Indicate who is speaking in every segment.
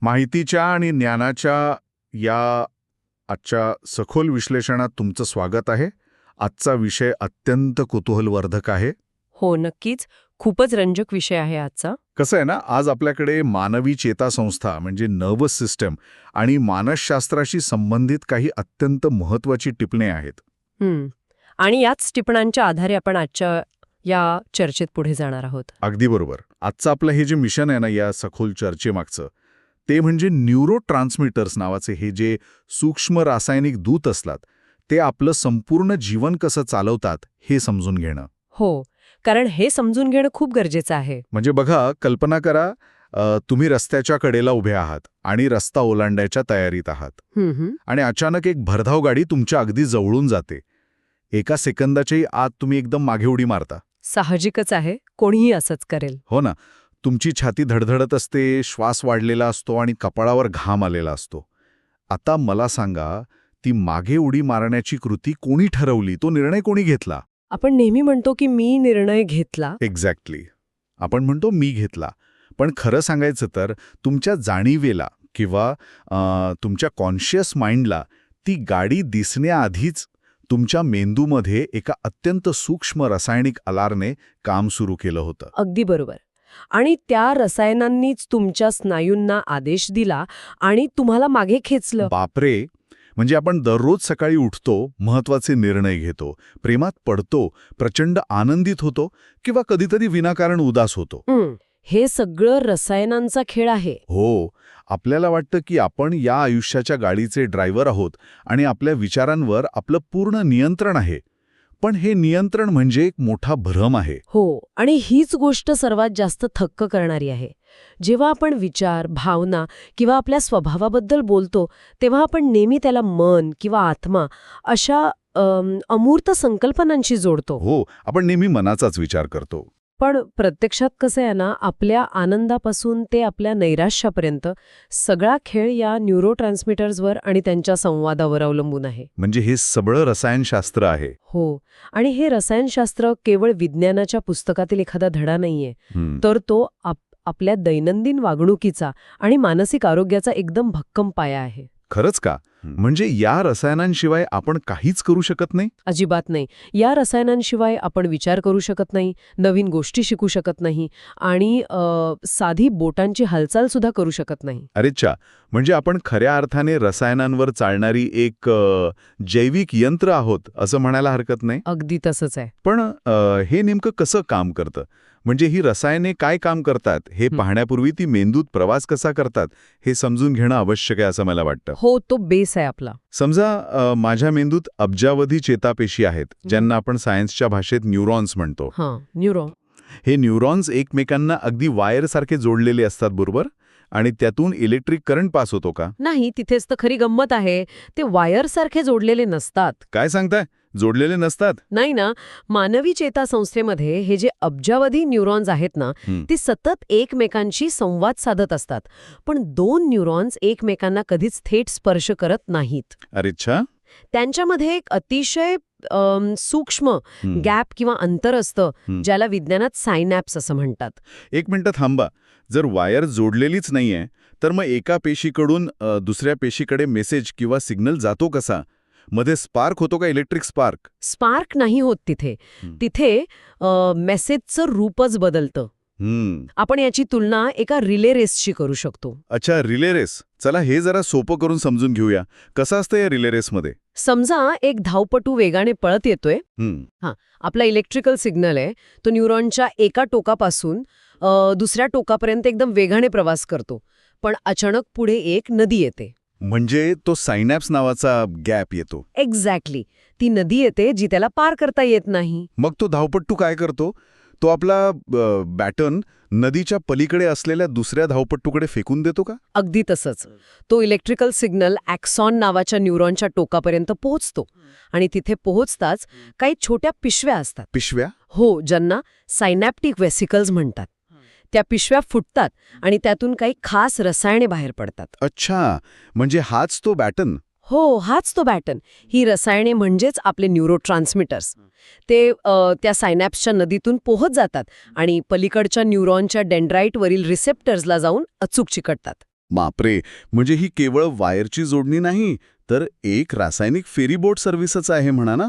Speaker 1: माहितीच्या आणि ज्ञानाच्या या आजच्या सखोल विश्लेषणात तुमचं स्वागत आहे. आजचा विषय अत्यंत कुतूहलवर्धक आहे.
Speaker 2: हो, नक्कीच. खूपच रंजक विषय आहे आजचा.
Speaker 1: कसं आहे ना, आज आपल्याकडे मानवी चेतासंस्था म्हणजे नर्वस सिस्टम आणि मानसशास्त्राशी संबंधित काही अत्यंत महत्त्वाची टिपणे आहेत.
Speaker 2: आणि याच टिपणांच्या आधारे आपण आजच्या या चर्चेत पुढे जाणार आहोत.
Speaker 1: अगदी बरोबर. आजचं आपलं हे जे मिशन आहे ना या सखोल चर्चेमागचं, ते म्हणजे न्यूरो ट्रान्समिटर्स नावाचे हे जे सूक्ष्म रासायनिक दूत असतात, ते आपलं संपूर्ण जीवन कसं चालवतात हे समजून घेणं.
Speaker 2: हो, कारण हे समजून घेणं खूप गरजेचं आहे.
Speaker 1: म्हणजे बघा, कल्पना करा, तुम्ही रस्त्याच्या कडेला उभे आहात आणि रस्ता ओलांडायच्या तयारीत आहात आणि अचानक एक भरधाव गाडी तुमच्या अगदी जवळून जाते. एका सेकंदाच्याही आत तुम्ही एकदम मागे उडी मारता.
Speaker 2: साहजिकच आहे, कोणीही असंच करेल.
Speaker 1: हो ना. तुमची छाती धडधडत असते, श्वास वाढलेला असतो आणि कपाळावर घाम आलेला असतो. आता मला सांगा, ती मागे उडी मारण्याची कृती कोणी ठरवली? तो निर्णय कोणी घेतला?
Speaker 2: आपण नेहमी म्हणतो की मी निर्णय घेतला.
Speaker 1: एक्झॅक्टली. आपण म्हणतो मी घेतला. पण खरं सांगायचं तर तुमच्या जाणीवेला किंवा तुमच्या कॉन्शियस माइंडला ती गाडी दिसण्याआधीच तुमच्या मेंदूमध्ये एका अत्यंत सूक्ष्म रासायनिक अलार्मने काम सुरू केलं होतं.
Speaker 2: अगदी बरोबर. आणि त्या रसायनांनीच तुमच्या स्नायूंना आदेश दिला आणि तुम्हाला मागे खेचलं.
Speaker 1: बापरे. म्हणजे आपण दररोज सकाळी उठतो, महत्वाचे निर्णय घेतो, प्रेमात पडतो, प्रचंड आनंदित होतो किंवा कधीतरी विनाकारण उदास होतो.
Speaker 2: हे सगळं रसायनांचा खेळ आहे.
Speaker 1: हो. आपल्याला वाटतं की आपण या आयुष्याच्या गाडीचे ड्रायव्हर आहोत आणि आपल्या विचारांवर आपलं पूर्ण नियंत्रण आहे. पण हे नियंत्रण म्हणजे एक मोठा भ्रम आहे.
Speaker 2: हो, आणि हीच गोष्ट सर्वात जास्त थक्क करणारी आहे. जेव्हा आपण विचार, भावना किंवा आपल्या स्वभावाबद्दल बोलतो, तेव्हा आपण नेहमी त्याला मन किंवा आत्मा अशा अमूर्त संकल्पनांशी जोडतो.
Speaker 1: हो, आपण नेहमी मनाचाच विचार करतो.
Speaker 2: पण प्रत्यक्षात कसं आहे ना, आपल्या आनंदापासून ते आपल्या नैराश्यापर्यंत सगळा खेळ या न्यूरोट्रान्समीटर्सवर आणि त्यांच्या संवादावर अवलंबून आहे.
Speaker 1: म्हणजे हे सगळं रसायनशास्त्र आहे.
Speaker 2: हो, आणि हे रसायनशास्त्र केवळ विज्ञानाच्या पुस्तकातील एखादा धडा नाहीये, तर तो आपल्या दैनंदिन वागणुकीचा आणि मानसिक आरोग्याचा एकदम भक्कम पाया आहे.
Speaker 1: खरंच का? म्हणजे या रसायनांशिवाय आपण काहीच करू शकत नाही?
Speaker 2: अजिबात नाही. या रसायनांशिवाय आपण विचार करू शकत नाही, नवीन गोष्टी शिकू शकत नाही आणि साधी बोटांची हालचाल सुद्धा करू शकत नाही.
Speaker 1: अरेच्छा. म्हणजे आपण खऱ्या अर्थाने रसायनांवर चालणारी एक जैविक यंत्र आहोत असं म्हणायला हरकत नाही?
Speaker 2: अगदी तसंच आहे.
Speaker 1: पण हे नेमकं कसं काम करतं? म्हणजे ही रसायने काय काम करतात हे पाहण्यापूर्वी ती मेंदूत प्रवास कसा करतात हे समजून घेणं आवश्यक आहे असं मला वाटतं.
Speaker 2: हो, तो बेस आहे आपला.
Speaker 1: समजा माझ्या मेंदूत अब्जावधी चेतापेशी आहेत, ज्यांना आपण सायन्सच्या भाषेत न्यूरॉन्स म्हणतो.
Speaker 2: न्यूरॉन.
Speaker 1: हे न्यूरॉन्स एकमेकांना अगदी वायरसारखे जोडलेले असतात, बरोबर? आणि त्यातून इलेक्ट्रिक करंट पास होतो का?
Speaker 2: नाही, तिथेच तर खरी गंमत आहे. ते वायरसारखे जोडलेले नसतात.
Speaker 1: काय सांगताय? जोडलेले नसतात?
Speaker 2: नाही ना. मानवी चेतासंस्थेमध्ये हे जे अब्जावधी न्यूरॉन्स आहेत ना, ती सतत एकमेकांशी संवाद साधत असतात. पण दोन न्यूरॉन्स एकमेकांना कधीच थेट स्पर्श करत नाहीत.
Speaker 1: अरेच्छा.
Speaker 2: त्यांच्यामध्ये एक अतिशय सूक्ष्म गॅप किंवा अंतर असतं, ज्याला विज्ञानात सायनॅप्स असं म्हणतात.
Speaker 1: एक मिनिटं थांबा. जर वायर जोडलेलीच नाहीये, तर मग एका पेशीकडून दुसऱ्या पेशीकडे मेसेज किंवा सिग्नल जातो कसा? मध्ये स्पार्क होतो का, इलेक्ट्रिक स्पार्क?
Speaker 2: स्पार्क नाही होत तिथे. तिथे मेसेजचं रूपच बदलतं. आपण याची तुलना एका रिले रेसशी करू शकतो.
Speaker 1: अच्छा, रिले रेस. चला हे जरा सोपं करून समजून घेऊया. कसं असतं या रिले रेसमध्ये?
Speaker 2: समजा एक धावपटू वेगाने पळत येतोय. आपला इलेक्ट्रिकल सिग्नल आहे, तो न्यूरॉनच्या एका टोकापासून दुसऱ्या टोकापर्यंत एकदम वेगाने प्रवास करतो. पण अचानक पुढे एक नदी येते.
Speaker 1: म्हणजे तो सायनॅप्स नावाचा गॅप येतो.
Speaker 2: एक्झॅक्टली. ती नदी येते जी त्याला पार करता येत नाही.
Speaker 1: मग तो धावपट्टू काय करतो? तो आपला बॅटन नदीच्या पलीकडे असलेल्या दुसऱ्या धावपट्टूकडे फेकून देतो का?
Speaker 2: अगदी तसंच. तो इलेक्ट्रिकल सिग्नल ॲक्सॉन नावाच्या न्यूरॉनच्या टोकापर्यंत पोहोचतो आणि तिथे पोहोचताच काही छोट्या पिशव्या असतात.
Speaker 1: पिशव्या?
Speaker 2: हो, ज्यांना सायनॅप्टिक वेसिकल्स म्हणतात. त्या पिशव्या फुटतात आणि त्यातून काही खास रसायने बाहेर पडतात.
Speaker 1: अच्छा, म्हणजे हाच तो बॅटन?
Speaker 2: हो, हाच तो बॅटन. ही रसायने म्हणजेच आपले न्यूरोट्रान्समीटर्स. ते त्या सायनॅप्सच्या नदीतून पोहत जातात आणि पलीकडच्या न्यूरॉनच्या डेंड्राइटवरील रिसेप्टर्सला जाऊन अचूक चिकटतात.
Speaker 1: बापरे, म्हणजे ही केवळ वायरची जोडणी नाही तर एक रासायनिक फेरीबोट सर्व्हिसच आहे म्हणा ना.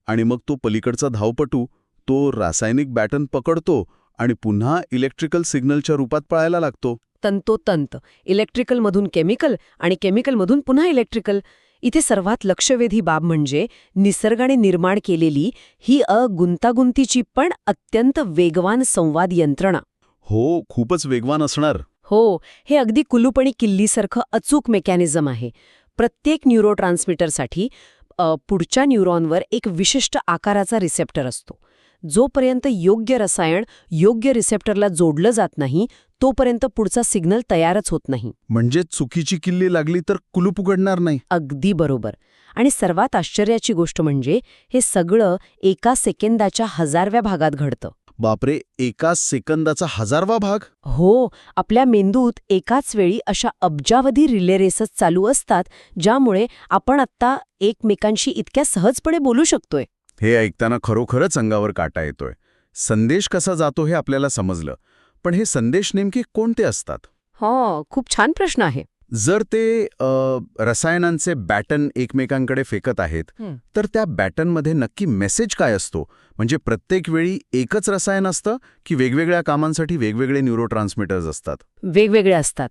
Speaker 1: आणि मग तो पलीकडचा धावपटू तो रासायनिक बॅटन पकडतो आणि पुन्हा इलेक्ट्रिकल सिग्नलच्या रूपात पळायला लागतो.
Speaker 2: तंतोतंत इलेक्ट्रिकलमधून केमिकल आणि केमिकलमधून पुन्हा इलेक्ट्रिकल. इथे सर्वात लक्षवेधी बाब म्हणजे निसर्गाने निर्माण केलेली ही गुंतागुंतीची पण अत्यंत वेगवान संवाद यंत्रणा.
Speaker 1: हो, खूपच वेगवान असणार.
Speaker 2: हो, हे अगदी कुलूप आणि किल्लीसारखं अचूक मेकॅनिझम आहे. प्रत्येक न्यूरोट्रान्समीटरसाठी पुढच्या न्यूरॉनवर एक विशिष्ट आकाराचा रिसेप्टर असतो. जोपर्यंत योग्य रसायन योग्य रिसेप्टरला जोडलं जात नाही तोपर्यंत पुढचा सिग्नल तयारच होत नाही.
Speaker 1: म्हणजे चुकीची किल्ली लागली तर कुलूप उघडणार नाही.
Speaker 2: अगदी बरोबर. आणि सर्वात आश्चर्याची गोष्ट म्हणजे हे सगळं एका सेकंदाच्या 1000व्या भागात घडतं.
Speaker 1: बापरे, एका सेकंदाचा 1000वा भाग?
Speaker 2: हो, आपल्या मेंदूत एकाच वेळी अशा अब्जावधी रिले रेसच चालू असतात ज्यामुळे आपण आत्ता एकमेकांशी इतक्या सहजपणे बोलू शकतोय.
Speaker 1: हे ऐकताना खरोखरच अंगावर काटा येतोय. संदेश कसा जातो हे आपल्याला समजलं, पण हे संदेश नेमके कोणते असतात?
Speaker 2: हो, खूप छान प्रश्न आहे.
Speaker 1: जर ते रसायनांचे बॅटन एकमेकांकडे फेकत आहेत तर त्या बॅटनमध्ये नक्की मेसेज काय असतो? म्हणजे प्रत्येक वेळी एकच रसायन असतं की वेगवेगळ्या कामांसाठी वेगवेगळे न्यूरोट्रान्समीटर्स असतात?
Speaker 2: वेगवेगळे असतात.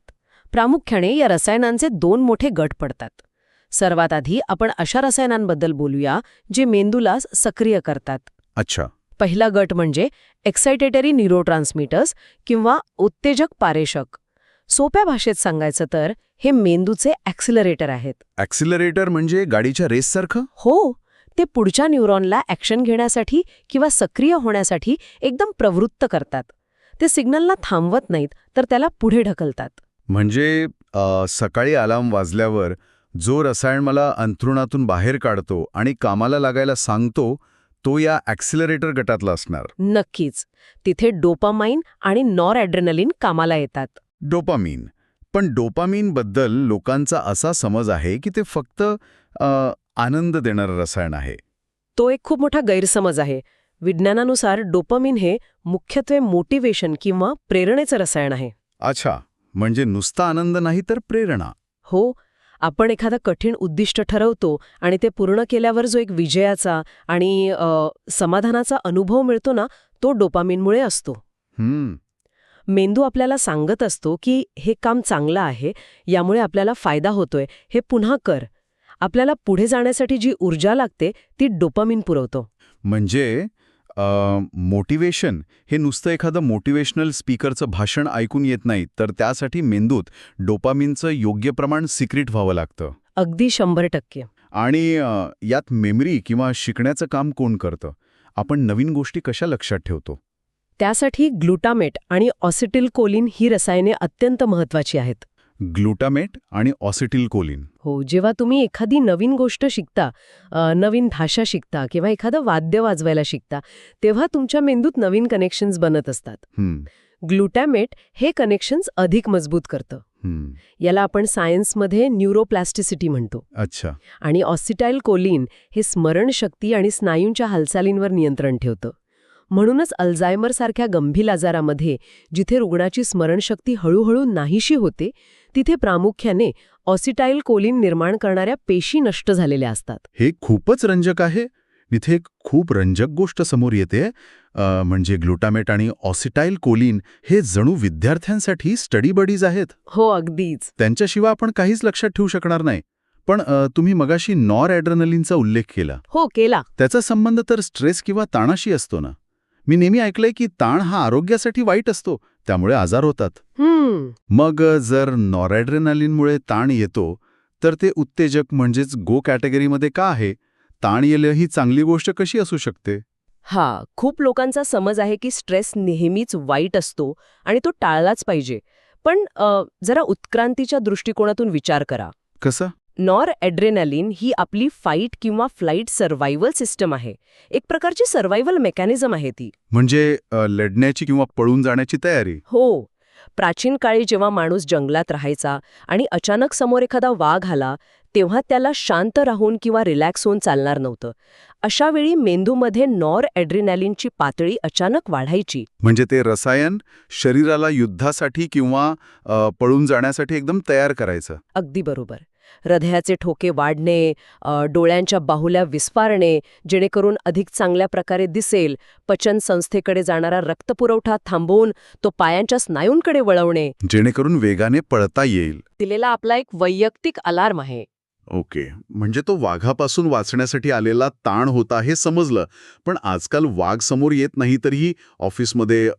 Speaker 2: प्रामुख्याने या रसायनांचे 2 मोठे गट पडतात. सर्वात आधी आपण अशा रसायनांबद्दल बोलूया जे मेंदूला सक्रिय करतात.
Speaker 1: अच्छा.
Speaker 2: पहिला गट म्हणजे एक्साइटेटरी न्यूरोट्रान्समीटर्स किंवा उत्तेजक पारेषक. सोप्या भाषेत सांगायचं तर हे मेंदूचे ॲक्सिलरेटर आहेत.
Speaker 1: ॲक्सिलरेटर म्हणजे गाडीच्या रेससारखं?
Speaker 2: हो, ते पुढच्या न्यूरॉनला ॲक्शन घेण्यासाठी किंवा सक्रिय होण्यासाठी एकदम प्रवृत्त करतात. ते सिग्नलला थांबवत नाहीत तर त्याला पुढे ढकलतात.
Speaker 1: म्हणजे सकाळी अलार्म वाजल्यावर जो रसायन मला अंथरुणातून बाहेर काढतो आणि कामाला लागायला सांगतो तो या ॲक्सिलरेटर गटातला असणार.
Speaker 2: नक्कीच. तिथे डोपामाइन आणि नॉरॲड्रेनालिन कामाला येतात.
Speaker 1: डोपामीन. पण डोपामीनबद्दल लोकांचा असा समज आहे की ते फक्त आनंद देणारं रसायन आहे.
Speaker 2: तो एक खूप मोठा गैरसमज आहे. विज्ञानानुसार डोपामिन हे मुख्यत्वे मोटिवेशन किंवा प्रेरणेचं रसायन आहे.
Speaker 1: अच्छा, म्हणजे नुसता आनंद नाही तर प्रेरणा.
Speaker 2: हो, आपण एखादं कठीण उद्दिष्ट ठरवतो आणि ते पूर्ण केल्यावर जो एक विजयाचा आणि समाधानाचा अनुभव मिळतो ना, तो डोपामिनमुळे असतो. मेंदू आपल्याला सांगत असतो की हे काम चांगलं आहे, यामुळे आपल्याला फायदा होतोय, हे पुन्हा कर. आपल्याला पुढे जाण्यासाठी जी ऊर्जा लागते ती डोपामिन पुरवतो.
Speaker 1: म्हणजे मोटिवेशन हे नुसतं एखादं मोटिवेशनल स्पीकरचं भाषण ऐकून येत नाही, तर त्यासाठी मेंदूत डोपामिनचं योग्य प्रमाण सिक्रीट व्हावं लागतं.
Speaker 2: अगदी 100%.
Speaker 1: आणि यात मेमरी किंवा शिकण्याचं काम कोण करतं? आपण नवीन गोष्टी कशा लक्षात ठेवतो?
Speaker 2: त्यासाठी ग्लुटामेट आणि ऑसिटिलकोलिन ही रसायने अत्यंत महत्वाची आहेत.
Speaker 1: ग्लुटामेट आणि ऑसिटिलकोलिन.
Speaker 2: हो, जेव्हा तुम्ही एखादी नवीन गोष्ट शिकता, नवीन भाषा शिकता किंवा एखादं वाद्य वाजवायला शिकता, तेव्हा तुमच्या मेंदूत नवीन कनेक्शन्स बनत असतात. ग्लुटामेट हे कनेक्शन्स अधिक मजबूत करतं. याला आपण सायन्समध्ये न्यूरोप्लास्टिसिटी म्हणतो.
Speaker 1: अच्छा.
Speaker 2: आणि ऑसिटाइलकोलिन हे स्मरणशक्ती आणि स्नायूंच्या हालचालींवर नियंत्रण ठेवतं. म्हणूनच अल्झायमरसारख्या गंभीर आजारामध्ये जिथे रुग्णाची स्मरणशक्ती हळूहळू नाहीशी होते, तिथे प्रामुख्याने ऑसिटाइलकोलिन निर्माण करणाऱ्या पेशी नष्ट झालेल्या असतात.
Speaker 1: हे खूपच रंजक आहे. इथे एक खूप रंजक गोष्ट समोर येते, म्हणजे ग्लुटामेट आणि ऑसिटाइलकोलिन हे जणू विद्यार्थ्यांसाठी स्टडी बडीज आहेत.
Speaker 2: हो, अगदीच.
Speaker 1: त्यांच्याशिवाय आपण काहीच लक्षात ठेवू शकणार नाही. पण तुम्ही मगाशी नॉरॲड्रेनालिनचा उल्लेख केला.
Speaker 2: हो, केला.
Speaker 1: त्याचा संबंध तर स्ट्रेस किंवा ताणाशी असतो ना? मी नेहमी ऐकलंय की ताण हा आरोग्यासाठी वाईट असतो, त्यामुळे आजार होतात. मग जर नॉरॲड्रेनालिनमुळे ताण येतो तर ते उत्तेजक म्हणजेच गो कॅटेगरीमध्ये का आहे? ताण येणं ही चांगली गोष्ट कशी असू शकते?
Speaker 2: खूप लोकांचा समज आहे की स्ट्रेस नेहमीच वाईट असतो आणि तो टाळलाच पाहिजे. पण जरा उत्क्रांतीच्या दृष्टिकोनातून विचार करा.
Speaker 1: कसं?
Speaker 2: नॉरॲड्रेनालिन ही आपली फाईट किंवा फ्लाईट सर्व्हायव्हल सिस्टम आहे. एक प्रकारची सर्व्हायव्हल मेकॅनिझम आहे ती.
Speaker 1: म्हणजे लढण्याची किंवा पळून जाण्याची तयारी.
Speaker 2: हो. प्राचीन काळी जेव्हा माणूस जंगलात राहायचा आणि अचानक समोर एखादा वाघ आला, तेव्हा त्याला शांत राहून किंवा रिलॅक्स होऊन चालणार नव्हतं. अशा वेळी मेंदूमध्ये नॉर ॲड्रेनालिनची पातळी अचानक वाढायची.
Speaker 1: म्हणजे ते रसायन शरीराला युद्धासाठी किंवा पळून जाण्यासाठी एकदम तयार करायचं.
Speaker 2: अगदी बरोबर. हृदयाचे ठोके वाढणे, डोळ्यांच्या बाहुल्या विस्फारणे, जेणेकरून अधिक चांगल्या प्रकारे दिसेल, पचन संस्थेकडे जाणारा रक्तपुरवठा थांबवून तो पायांच्या स्नायूंकडे वळवणे,
Speaker 1: जेणेकरून वेगाने पळता येईल.
Speaker 2: दिलेला आपला एक वैयक्तिक अलार्म आहे.
Speaker 1: ओके, म्हणजे तो वाघापासून वाचण्यासाठी आलेला ताण होता हे समजलं. पण आजकाल वाघ समोर येत नाही तरीही ऑफिसमध्ये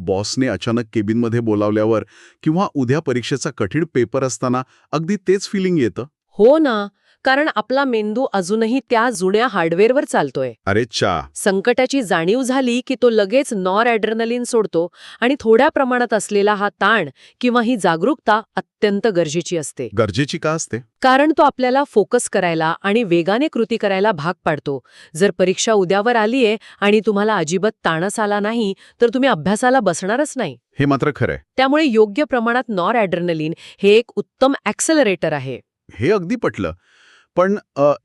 Speaker 1: बॉसने अचानक केबिनमध्ये बोलावल्यावर किंवा उद्या परीक्षेचा कठीण पेपर असताना अगदी तेच फिलिंग येतं.
Speaker 2: हो ना, कारण आपला मेंदू अजूनही त्या जुन्या हार्डवेअरवर चालतोय.
Speaker 1: अरे चा.
Speaker 2: संकटाची जाणीव झाली की तो लगेच नॉर ॲड्रेनालिन सोडतो आणि थोड्या प्रमाणात असलेला हा ताण किंवा ही जागरूकता अत्यंत गरजेची असते.
Speaker 1: गरजेची का असते?
Speaker 2: कारण तो आपल्याला फोकस करायला आणि वेगाने कृती करायला भाग पाडतो. जर परीक्षा उद्यावर आलीये आणि तुम्हाला अजिबात ताणच आला नाही तर तुम्ही अभ्यासाला बसणारच नाही.
Speaker 1: हे मात्र खरंय.
Speaker 2: त्यामुळे योग्य प्रमाणात नॉर ॲड्रेनालिन हे एक उत्तम ॲक्सेलरेटर आहे.
Speaker 1: हे अगदी पटलं. पण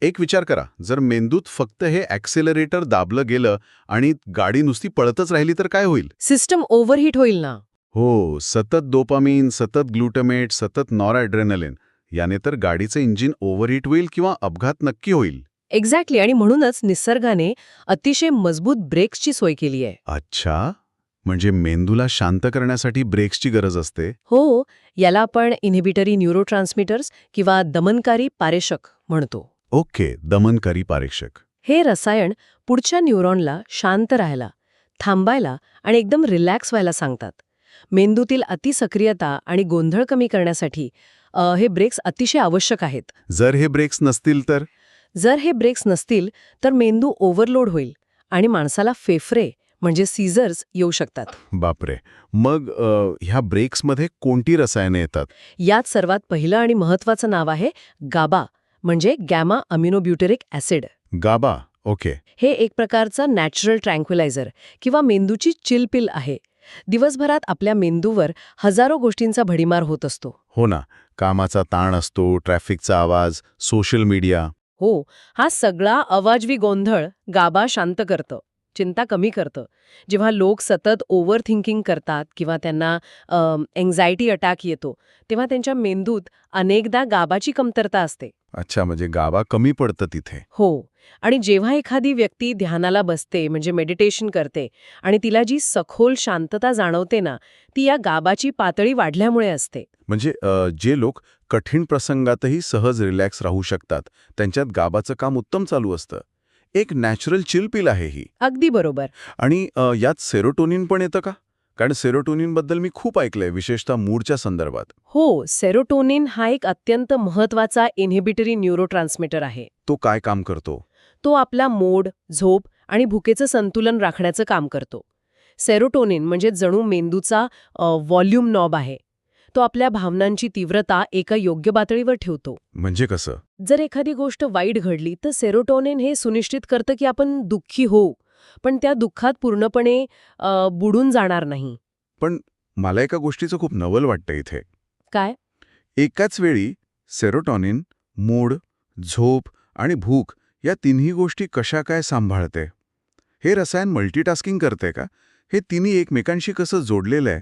Speaker 1: एक विचार करा, जर मेंदूत फक्त हे ॲक्सेलरेटर दाबलं गेलं आणि गाडी नुसती पळतच राहिली तर काय होईल?
Speaker 2: सिस्टम ओव्हरहीट होईल ना.
Speaker 1: हो, सतत डोपामिन, सतत ग्लुटामेट, सतत नॉरॲड्रेनालिन याने तर गाडीचं इंजिन ओव्हरहीट होईल किंवा अपघात नक्की होईल.
Speaker 2: एक्झॅक्टली. आणि म्हणूनच निसर्गाने अतिशय मजबूत ब्रेक्सची सोय केली आहे.
Speaker 1: अच्छा, म्हणजे मेंदूला शांत करण्यासाठी ब्रेक्सची गरज असते.
Speaker 2: हो, याला आपण इन्हिबिटरी न्यूरोट्रान्समिटर्स किंवा दमनकारी पारेषक म्हणतो.
Speaker 1: ओके, दमनकारी पारेषक.
Speaker 2: हे रसायन पुढच्या न्यूरॉनला शांत राहायला, थांबायला आणि एकदम रिलॅक्स व्हायला सांगतात. मेंदूतील अतिसक्रियता आणि गोंधळ कमी करण्यासाठी हे ब्रेक्स अतिशय आवश्यक आहेत.
Speaker 1: जर हे ब्रेक्स नसतील तर?
Speaker 2: जर हे ब्रेक्स नसतील तर मेंदू ओव्हरलोड होईल आणि माणसाला फेफरे म्हणजे सीझर्स येऊ शकतात.
Speaker 1: बापरे. मग ह्या ब्रेक्समध्ये कोणती रसायने येतात?
Speaker 2: यात सर्वात पहिलं आणि महत्वाचं नाव आहे गाबा, म्हणजे गॅमा अमिनोब्युटेरिक ॲसिड.
Speaker 1: गाबा. ओके.
Speaker 2: हे एक प्रकारचं नॅचरल ट्रँक्विलायझर किंवा मेंदूची चिल पिल आहे. दिवसभरात आपल्या मेंदूवर हजारो गोष्टींचा भडीमार होत असतो.
Speaker 1: हो ना, कामाचा ताण असतो, ट्रॅफिकचा आवाज, सोशल मीडिया.
Speaker 2: हो, हा सगळा अवाजवी गोंधळ गाबा शांत करतं, चिंता कमी करतं. जेव्हा लोक सतत ओव्हर थिंकिंग करतात किंवा त्यांना एन्झायटी अटॅक येतो, तेव्हा त्यांच्या मेंदूत अनेकदा गाबाची कमतरता असते.
Speaker 1: अच्छा, म्हणजे गाबा कमी पडतं तिथे.
Speaker 2: हो, आणि जेव्हा एखादी व्यक्ती ध्यानाला बसते म्हणजे मेडिटेशन करते आणि तिला जी सखोल शांतता जाणवते ना, ती या गाबाची पातळी वाढल्यामुळे असते.
Speaker 1: म्हणजे जे लोक कठीण प्रसंगातही सहज रिलॅक्स राहू शकतात, त्यांच्यात गाबाचं काम उत्तम चालू असतं. एक नॅचरल चिल पिल आहे ही.
Speaker 2: अगदी बरोबर.
Speaker 1: आणि यात सेरोटोनिन पण येतं का? कारण सेरोटोनिनबद्दल मी खूप ऐकलंय, विशेषतः मूडच्या संदर्भात.
Speaker 2: हो, सेरोटोनिन हा एक अत्यंत महत्वाचा इन्हिबिटरी न्यूरोट्रान्समिटर आहे.
Speaker 1: तो काय काम करतो?
Speaker 2: तो आपला मूड, झोप आणि भुकेचं संतुलन राखण्याचं काम करतो. सेरोटोनिन म्हणजे जणू मेंदूचा व्हॉल्यूम नॉब आहे. तो आपल्या भावनांची तीव्रता एका योग्य पातळीवर ठेवतो.
Speaker 1: म्हणजे कसं?
Speaker 2: जर एखादी गोष्ट वाईट घडली तर सेरोटोनिन हे सुनिश्चित करतं की आपण दुःखी होऊ, पण त्या दुःखात पूर्णपणे बुडून जाणार नाही.
Speaker 1: पण मला एका गोष्टीचं खूप नवल वाटतं इथे.
Speaker 2: काय?
Speaker 1: एकाच वेळी सेरोटोनिन, मूड, झोप आणि भूक या तिन्ही गोष्टी कशा काय सांभाळते? हे रसायन मल्टीटास्किंग करते का? हे तिन्ही एकमेकांशी कसं जोडलेलं आहे?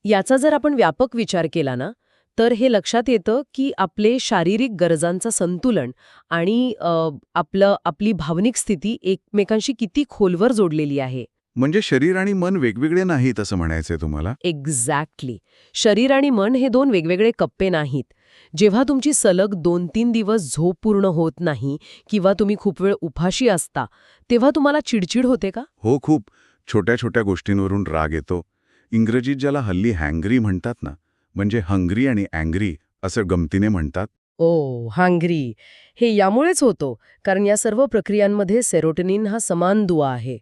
Speaker 2: याचा जर आपण व्यापक विचार केला ना, तर हे लक्षात येतं की आपले शारीरिक गरजांचं संतुलन आणि आपली भावनिक स्थिती एकमेकांशी किती खोलवर जोडलेली आहे.
Speaker 1: म्हणजे शरीर आणि मन वेगवेगळे नाहीत असं म्हणायचंय तुम्हाला?
Speaker 2: एक्झॅक्टली. शरीर आणि मन हे दोन वेगवेगळे कप्पे नाहीत. जेव्हा तुमची सलग 2-3 दिवस झोप पूर्ण होत नाही किंवा तुम्ही खूप वेळ उपाशी असता, तेव्हा तुम्हाला चिडचिड होते का?
Speaker 1: हो, खूप. छोट्या छोट्या गोष्टींवरून राग येतो. इंग्रजीत ज्याला हल्ली हँग्री म्हणतात ना, म्हणजे हंग्री आणि अँग्री असं गमतीने म्हणतात.
Speaker 2: ओ, हंग्री. हे यामुळेच होतो कारण या सर्व प्रक्रियांमध्ये सेरोटोनिन हा समान दुवा आहे.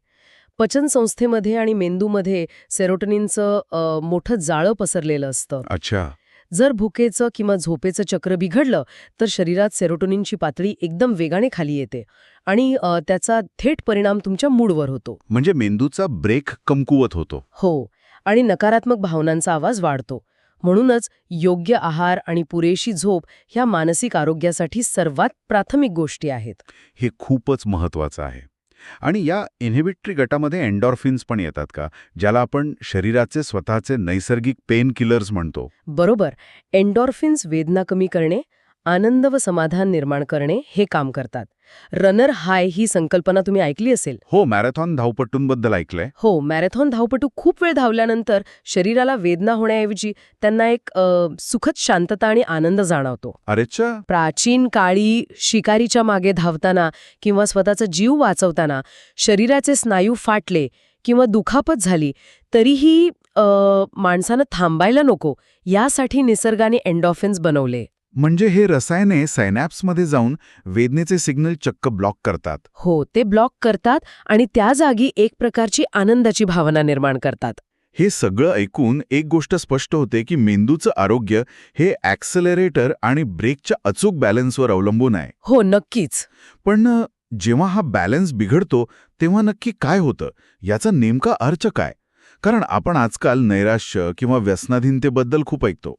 Speaker 2: पचन संस्थेमध्ये आणि मेंदूमध्ये सेरोटोनिनचं मोठं जाळं पसरलेलं असतं.
Speaker 1: अच्छा.
Speaker 2: जर भुकेचं किंवा झोपेचं चक्र बिघडलं तर शरीरात सेरोटोनिनची पातळी एकदम वेगाने खाली येते आणि त्याचा थेट परिणाम तुमच्या मूडवर होतो.
Speaker 1: म्हणजे मेंदूचा ब्रेक कमकुवत होतो.
Speaker 2: हो, आणि नकारात्मक भावनांचा आवाज वाढतो. म्हणूनच योग्य आहार आणि पुरेशी झोप ह्या मानसिक आरोग्यासाठी सर्वात प्राथमिक गोष्टी आहेत.
Speaker 1: हे खूपच महत्वाचं आहे. आणि या इन्हिबिटरी गटामध्ये एन्डॉर्फिन्स पण येतात का, ज्याला आपण शरीराचे स्वतःचे नैसर्गिक पेन किलर्स म्हणतो?
Speaker 2: बरोबर. एन्डॉर्फिन्स वेदना कमी करणे, आनंद व समाधान निर्माण करणे हे काम करतात. रनर हाय ही संकल्पना तुम्ही ऐकली असेल.
Speaker 1: हो, मॅरेथॉन धावपटूंबद्दल ऐकलंय.
Speaker 2: हो, मॅरेथॉन धावपटू खूप वेळ धावल्यानंतर शरीराला वेदना होण्याऐवजी त्यांना एक सुखद शांतता आणि आनंद जाणवतो.
Speaker 1: अरेच्चा.
Speaker 2: प्राचीन काळी शिकारीच्या मागे धावताना किंवा स्वतःचा जीव वाचवताना शरीराचे स्नायू फाटले किंवा दुखापत झाली तरीही माणसानं थांबायला नको यासाठी निसर्गाने एन्डॉर्फिन्स बनवले.
Speaker 1: म्हणजे हे रसायने सायनॅप्समध्ये जाऊन वेदनेचे सिग्नल चक्क ब्लॉक करतात.
Speaker 2: हो, ते ब्लॉक करतात आणि त्या जागी एक प्रकारची आनंदाची भावना निर्माण करतात.
Speaker 1: हे सगळं ऐकून एक गोष्ट स्पष्ट होते की मेंदूचं आरोग्य हे ॲक्सेलरेटर आणि ब्रेकच्या अचूक बॅलन्सवर अवलंबून आहे.
Speaker 2: हो, नक्कीच.
Speaker 1: पण जेव्हा हा बॅलन्स बिघडतो तेव्हा नक्की काय होतं, याचा नेमका अर्थ काय? कारण आपण आजकाल नैराश्य किंवा व्यसनाधीनतेबद्दल खूप ऐकतो.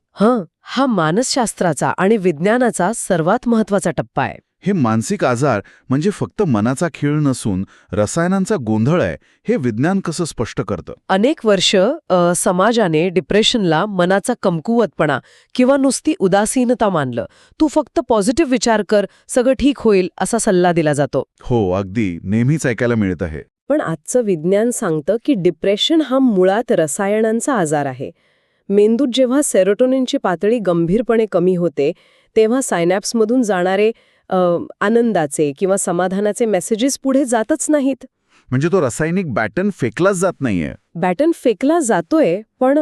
Speaker 2: हा मानसशास्त्राचा आणि विज्ञानाचा सर्वात महत्वाचा टप्पा आहे.
Speaker 1: हे मानसिक आजार म्हणजे फक्त मनाचा खेळ नसून रसायनांचा गोंधळ आहे, हे विज्ञान कसं स्पष्ट करतं?
Speaker 2: अनेक वर्ष समाजाने डिप्रेशनला मनाचा कमकुवतपणा किंवा नुसती उदासीनता मानलं. तू फक्त पॉझिटिव्ह विचार कर, सगळं ठीक होईल असा सल्ला दिला जातो.
Speaker 1: हो, अगदी नेहमीच ऐकायला मिळत आहे.
Speaker 2: पण आजचं विज्ञान सांगतं की डिप्रेशन हा मुळात रसायनांचा आजार आहे. मेंदूत जेव्हा सेरोटोनिनची पातळी गंभीरपणे कमी होते तेव्हा सायनॅप्समधून जाणारे आनंदाचे किंवा समाधानाचे मेसेजेस पुढे जातच नाहीत.
Speaker 1: म्हणजे तो रासायनिक बॅटन फेकलाच जात नाहीये.
Speaker 2: बॅटन फेकला जातोय, पण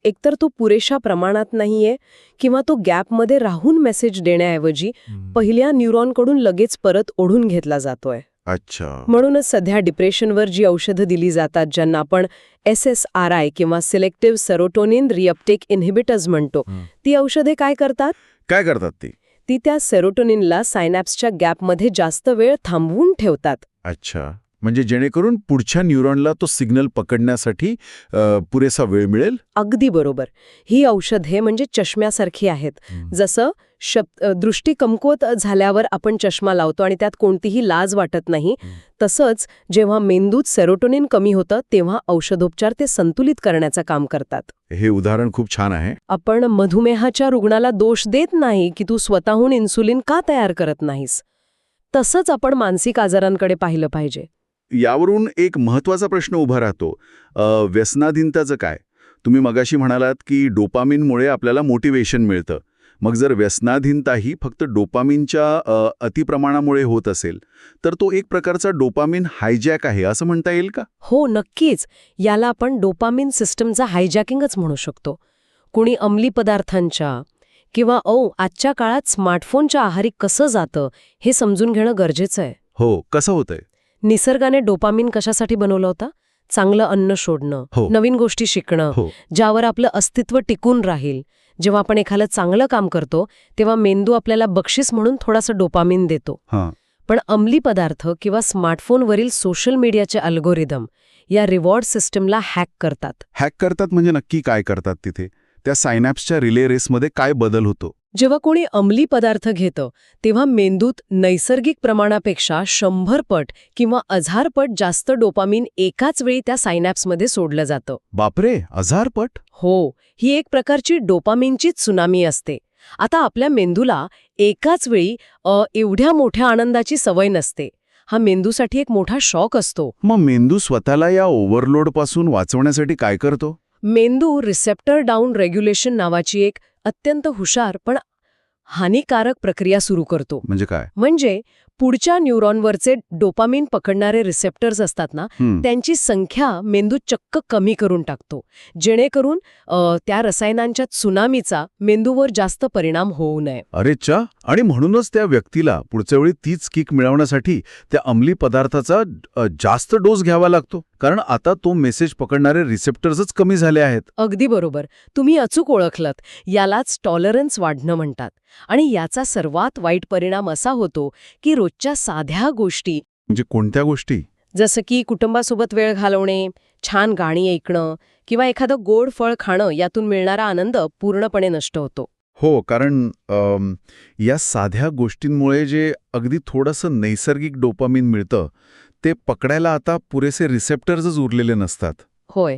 Speaker 2: एकतर तो पुरेशा प्रमाणात नाहीये किंवा तो गॅपमध्ये राहून मेसेज देण्याऐवजी पहिल्या न्यूरॉनकडून लगेच परत ओढून घेतला जातोय.
Speaker 1: अच्छा.
Speaker 2: म्हणूनच सध्या डिप्रेशनवर जी औषधं दिली जातात, ज्यांना आपण SSRI किंवा सिलेक्टिव्ह सेरोटोनिन रिअपटेक इन्हिबिटर्स म्हणतो, ती औषधे काय करतात?
Speaker 1: काय करतात ती?
Speaker 2: ती त्या सेरोटोनिनला सायनॅप्सच्या गॅपमध्ये जास्त वेळ थांबवून ठेवतात.
Speaker 1: अच्छा. म्हणजे जेणेकरून पुढच्या न्यूरॉनला तो सिग्नल पकडण्यासाठी पुरेसा वेळ मिळेल?
Speaker 2: अगदी बरोबर. ही औषधे म्हणजे चष्म्यासारखी आहेत. जसं दृष्टी कमकुवत झाल्यावर आपण चष्मा लावतो आणि त्यात कोणतीही लाज वाटत नाही, तसंच जेव्हा मेंदूत सेरोटोनिन कमी होतं तेव्हा औषधोपचार ते संतुलित करण्याचं काम करतात.
Speaker 1: हे उदाहरण खूप छान आहे.
Speaker 2: आपण मधुमेहाच्या रुग्णाला दोष देत नाही की तू स्वतःहून इन्सुलिन का तयार करत नाहीस. तसंच आपण मानसिक आजारांकडे पाहिलं पाहिजे.
Speaker 1: यावरून एक महत्त्वाचा प्रश्न उभा राहतो, व्यसनाधीनताचं काय? तुम्ही मगाशी म्हणालात की डोपामिनमुळे आपल्याला मोटिवेशन मिळतं. मग जर व्यसनाधीनता ही फक्त डोपामिनच्या अतिप्रमाणामुळे होत असेल तर तो एक प्रकारचा डोपामिन हायजॅक आहे असं म्हणता येईल का?
Speaker 2: हो, नक्कीच. याला आपण डोपामिन सिस्टमचा हायजॅकिंगच म्हणू शकतो. कुणी अंमली पदार्थांच्या किंवा आजच्या काळात स्मार्टफोनच्या आहारी कसं जातं हे समजून घेणं गरजेचं आहे.
Speaker 1: हो, कसं होतंय?
Speaker 2: निसर्गाने डोपामिन कशासाठी बनवलं होतं? चांगलं अन्न शोधणं, नवीन गोष्टी शिकणं, ज्यावर आपलं अस्तित्व टिकून राहील. जेव्हा आपण एखादं चांगलं काम करतो तेव्हा मेंदू आपल्याला बक्षीस म्हणून थोडासा डोपामिन देतो. पण अंमली पदार्थ किंवा स्मार्टफोनवरील सोशल मीडियाचे अल्गोरिदम या रिवॉर्ड सिस्टमला हॅक करतात.
Speaker 1: हॅक करतात म्हणजे नक्की काय करतात तिथे? त्या सायनॅप्सच्या रिले रेसमध्ये काय बदल होतो?
Speaker 2: जेव्हा कोणी अंमली पदार्थ घेतं तेव्हा मेंदूत नैसर्गिक प्रमाणापेक्षा 100 पट किंवा 1000 पट जास्त डोपामिन एकाच वेळी त्या सायनॅप्समध्ये सोडलं जातं.
Speaker 1: बापरे, 1000 पट?
Speaker 2: हो, ही एक प्रकारची डोपामिनची त्सुनामी असते. आता आपल्या मेंदूला एकाच वेळी एवढ्या मोठ्या आनंदाची सवय नसते. हा मेंदूसाठी एक मोठा शॉक असतो.
Speaker 1: मग मेंदू स्वतःला या ओव्हरलोडपासून वाचवण्यासाठी काय करतो?
Speaker 2: मेंदू रिसेप्टर डाऊन रेग्युलेशन नावाची एक अत्यंत हुशार पण हानिकारक प्रक्रिया सुरू करतो.
Speaker 1: म्हणजे काय?
Speaker 2: म्हणजे पुढच्या न्यूरॉनवरचे डोपामिन पकडणारे रिसेप्टर्स असतात ना, त्यांची संख्या मेंदू चक्क कमी करून टाकतो, जेणेकरून त्या रसायनांच्या त्सुनामीचा मेंदूवर जास्त परिणाम होऊ नये.
Speaker 1: अरेच्चा. आणि म्हणूनच त्या व्यक्तीला पुढच्या वेळी तीच किक मिळवण्यासाठी त्या अंमली पदार्थाचा जास्त डोस घ्यावा लागतो, कारण आता तो मेसेज पकडणारे रिसेप्टर्सच कमी झाले आहेत.
Speaker 2: अगदी बरोबर. तुम्ही अचूक ओळखलत. यालाच टॉलरन्स वाढणं म्हणतात. आणि याचा सर्वात वाईट परिणाम असा होतो की रोजच्या साध्या गोष्टी,
Speaker 1: म्हणजे कोणत्या गोष्टी?
Speaker 2: जसं की कुटुंबासोबत वेळ घालवणे, छान गाणी ऐकणं किंवा एखादं गोड फळ खाणं, यातून मिळणारा आनंद पूर्णपणे नष्ट होतो.
Speaker 1: हो, कारण या साध्या गोष्टींमुळे जे अगदी थोडंसं नैसर्गिक डोपामिन मिळतं ते पकडायला आता पुरेसे रिसेप्टर्सच उरलेले नसतात.
Speaker 2: होय,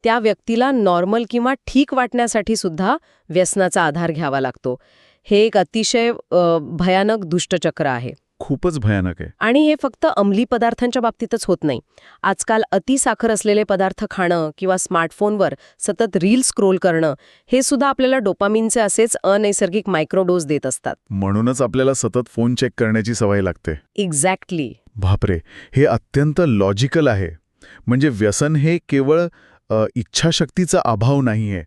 Speaker 2: त्या व्यक्तीला नॉर्मल किंवा ठीक वाटण्यासाठी सुद्धा व्यसनाचा आधार घ्यावा लागतो. हे एक अतिशय भयानक दुष्टचक्र आहे.
Speaker 1: खूपच भयानक आहे.
Speaker 2: आणि हे फक्त अंमली पदार्थांच्या बाबतीतच होत नाही. आजकाल अतिसाखर असलेले पदार्थ खाणं किंवा स्मार्टफोनवर सतत रील स्क्रोल करणं हे सुद्धा आपल्याला डोपामिनचे असेच अनैसर्गिक मायक्रोडोस देत असतात.
Speaker 1: म्हणूनच आपल्याला सतत फोन चेक करण्याची सवय लागते.
Speaker 2: एक्झॅक्टली.
Speaker 1: बापरे, हे अत्यंत लॉजिकल आहे. म्हणजे व्यसन हे केवळ इच्छाशक्तीचा अभाव नाहीये,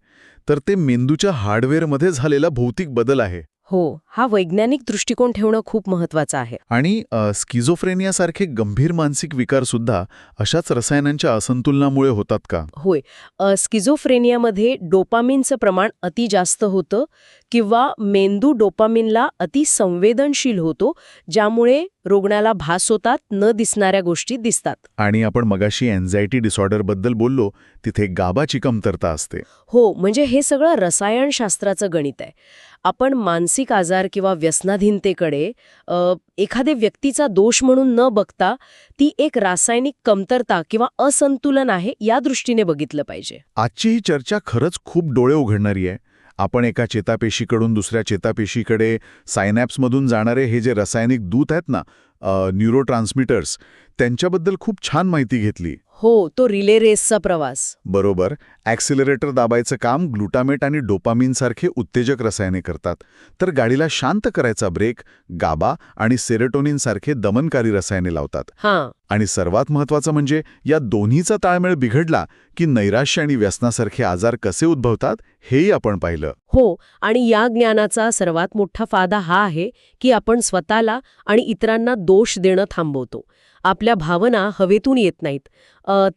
Speaker 1: तर ते मेंदूच्या हार्डवेअरमध्ये झालेला भौतिक बदल आहे.
Speaker 2: हो, हा वैज्ञानिक दृष्टिकोन ठेवणं खूप महत्वाचं आहे.
Speaker 1: आणि स्किझोफ्रेनियासारखे गंभीर मानसिक विकार सुद्धा अशाच रसायनांच्या असंतुलनामुळे होतात का?
Speaker 2: होय, स्किझोफ्रेनियामध्ये डोपामिनचं प्रमाण अति जास्त होतं किंवा मेंदू डोपामिनला अति संवेदनशील होतो, ज्यामुळे रुग्णाला भास होतात, न दिसणाऱ्या गोष्टी दिसतात.
Speaker 1: आणि आपण मगाशी एन्झायटी डिसऑर्डरबद्दल बोललो, तिथे गाबाची कमतरता असते.
Speaker 2: हो, म्हणजे हे सगळं रसायनशास्त्राचं गणित आहे. आपण मानसिक आजार किंवा व्यसनाधीनतेकडे एखाद्या व्यक्तीचा दोष म्हणून न बघता ती एक रासायनिक कमतरता किंवा असंतुलन आहे या दृष्टीने बघितलं पाहिजे.
Speaker 1: आजची ही चर्चा खरंच खूप डोळे उघडणारी आहे. आपण एका चेतापेशीकडून दुसऱ्या चेतापेशीकडे सायनॅप्समधून जाणारे हे जे रासायनिक दूत आहेत ना, न्यूरोट्रान्समिटर्स, त्यांच्याबद्दल खूप छान माहिती घेतली.
Speaker 2: हो, तो रिले रेसचा प्रवास.
Speaker 1: बरोबर. ॲक्सिलरेटर दाबायचं काम ग्लुटामेट आणि डोपामिनसारखे उत्तेजक रसायने करतात, तर गाडीला शांत करायचा ब्रेक गाबा आणि सेरोटोनिनसारखे दमनकारी रसायने लावतात.
Speaker 2: हां.
Speaker 1: आणि सर्वात महत्त्वाचं म्हणजे या दोन्हीचा ताळमेळ बिघडला की नैराश्य आणि व्यसनासारखे आजार कसे उद्भवतात हेही आपण पाहिलं.
Speaker 2: हो, आणि या ज्ञानाचा सर्वात मोठा फायदा हा आहे की आपण स्वतःला आणि इतरांना दोष देणं थांबवतो. आपल्या भावना हवेतून येत नाहीत,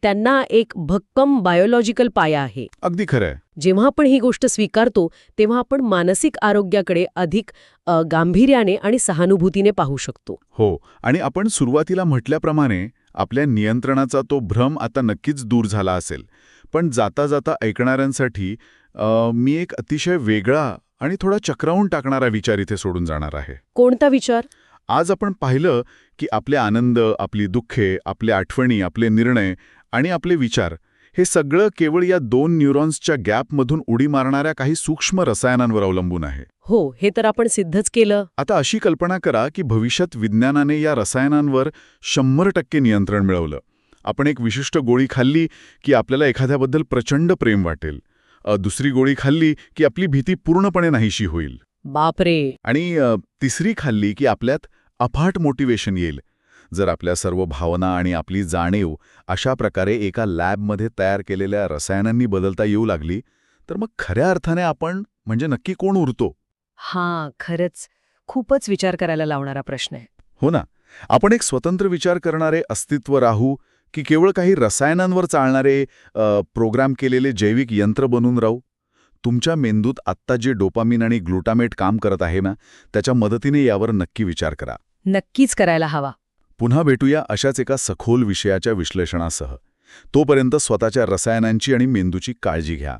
Speaker 2: त्यांना एक भक्कम बायोलॉजिकल पाया आहे.
Speaker 1: अगदी खरं आहे.
Speaker 2: जेव्हा आपण ही गोष्ट स्वीकारतो तेव्हा आपण मानसिक आरोग्याकडे अधिक गांभीर्याने आणि सहानुभूतीने पाहू शकतो.
Speaker 1: हो, आणि आपण सुरुवातीला म्हटल्याप्रमाणे आपल्या नियंत्रणाचा तो भ्रम आता नक्कीच दूर झाला असेल. पण जाता जाता ऐकणाऱ्यांसाठी मी एक अतिशय वेगळा आणि थोडा चक्रावून टाकणारा विचार इथे सोडून जाणार आहे.
Speaker 2: कोणता विचार?
Speaker 1: आज आपण पाहिलं की आपले आनंद, आपली दुःखे, आपल्या आठवणी, आपले निर्णय आणि आपले विचार हे सगळं केवळ या दोन न्यूरॉन्सच्या गॅपमधून उडी मारणाऱ्या काही सूक्ष्म रसायनांवर अवलंबून आहे.
Speaker 2: हो, हे तर आपण सिद्धच केलं.
Speaker 1: आता अशी कल्पना करा की भविष्यात विज्ञानाने या रसायनांवर 100% नियंत्रण मिळवलं. आपण एक विशिष्ट गोळी खाल्ली की आपल्याला एखाद्याबद्दल प्रचंड प्रेम वाटेल. दुसरी गोळी खाल्ली की आपली भीती पूर्णपणे नाहीशी होईल.
Speaker 2: बापरे.
Speaker 1: आणि तिसरी खाल्ली की आपल्यात अफाट मोटिवेशन येईल. जर आपल्या सर्व भावना आणि आपली जाणीव अशा प्रकारे एका लॅबमध्ये तयार केलेल्या रसायनांनी बदलता येऊ लागली, तर मग खऱ्या अर्थाने आपण म्हणजे नक्की कोण उरतो?
Speaker 2: हां, खरंच खूपच विचार करायला लावणारा प्रश्न आहे.
Speaker 1: हो ना, आपण एक स्वतंत्र विचार करणारे अस्तित्व राहू की केवळ काही रसायनांवर चालणारे प्रोग्राम केलेले जैविक यंत्र बनून राहू? तुमच्या मेंदूत आत्ता जे डोपामिन आणि ग्लुटामेट काम करत आहे ना, त्याच्या मदतीने यावर नक्की विचार करा.
Speaker 2: नक्कीच करायला हवा.
Speaker 1: पुन्हा भेटूया अशाच एका सखोल विषयाच्या विश्लेषणासह. तोपर्यंत स्वतःच्या रसायनांची आणि मेंदूची काळजी घ्या.